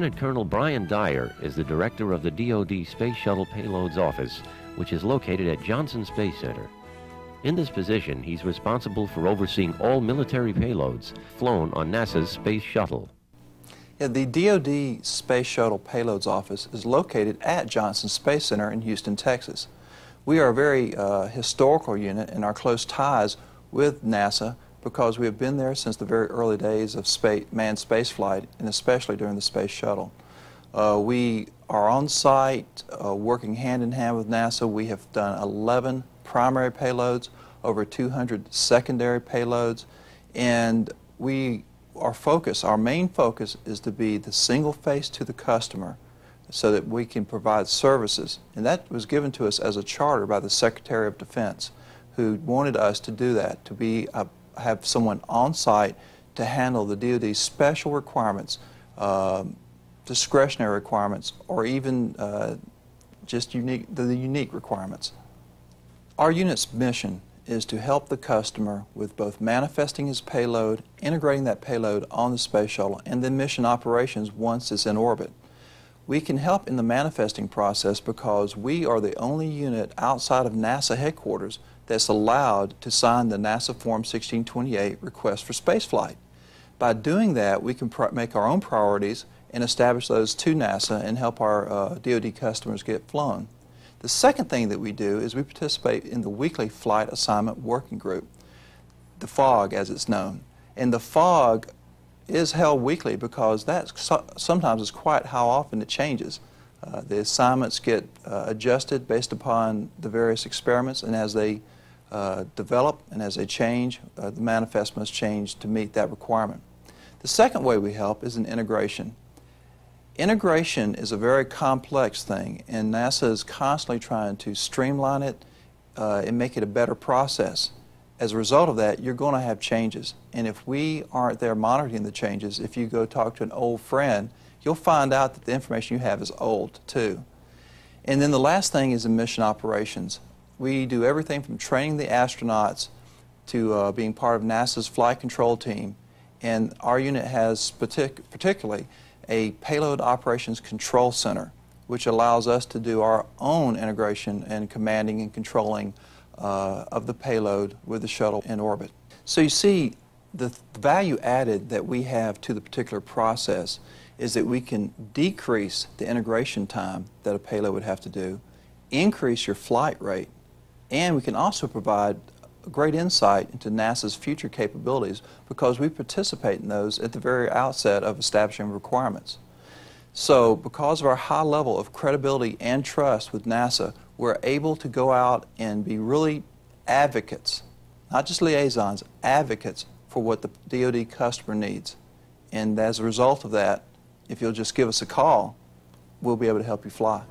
Lieutenant Colonel Brian Dyer is the director of the DOD Space Shuttle Payloads Office, which is located at Johnson Space Center. In this position, he's responsible for overseeing all military payloads flown on NASA's Space Shuttle. Yeah, the DOD Space Shuttle Payloads Office is located at Johnson Space Center in Houston, Texas. We are a very historical unit in our close ties with NASA because we have been there since the very early days of manned spaceflight, and especially during the Space Shuttle. We are on site working hand in hand with NASA. We have done 11 primary payloads, over 200 secondary payloads, and our main focus is to be the single face to the customer so that we can provide services. And that was given to us as a charter by the Secretary of Defense, who wanted us to do that, to have someone on site to handle the DoD special requirements, discretionary requirements, or even just the unique requirements. Our unit's mission is to help the customer with both manifesting his payload, integrating that payload on the space shuttle, and then mission operations once it's in orbit. We can help in the manifesting process because we are the only unit outside of NASA headquarters that's allowed to sign the NASA Form 1628 request for spaceflight. By doing that, we can make our own priorities and establish those to NASA and help our DoD customers get flown. The second thing that we do is we participate in the weekly Flight Assignment Working Group, the FOG as it's known. And the FOG is held weekly because that sometimes is quite how often it changes. The assignments get adjusted based upon the various experiments, and as they develop and as they change, the manifest must change to meet that requirement. The second way we help is in integration. Integration is a very complex thing, and NASA is constantly trying to streamline it and make it a better process. As a result of that, you're going to have changes, and if we aren't there monitoring the changes, if you go talk to an old friend, you'll find out that the information you have is old too. And then the last thing is in mission operations. We do everything from training the astronauts to being part of NASA's flight control team, and our unit has particularly a payload operations control center, which allows us to do our own integration and commanding and controlling of the payload with the shuttle in orbit. So you see, the value added that we have to the particular process is that we can decrease the integration time that a payload would have to do, increase your flight rate, and we can also provide great insight into NASA's future capabilities because we participate in those at the very outset of establishing requirements. So because of our high level of credibility and trust with NASA, we're able to go out and be really advocates, not just liaisons, advocates for what the DoD customer needs. And as a result of that, if you'll just give us a call, we'll be able to help you fly.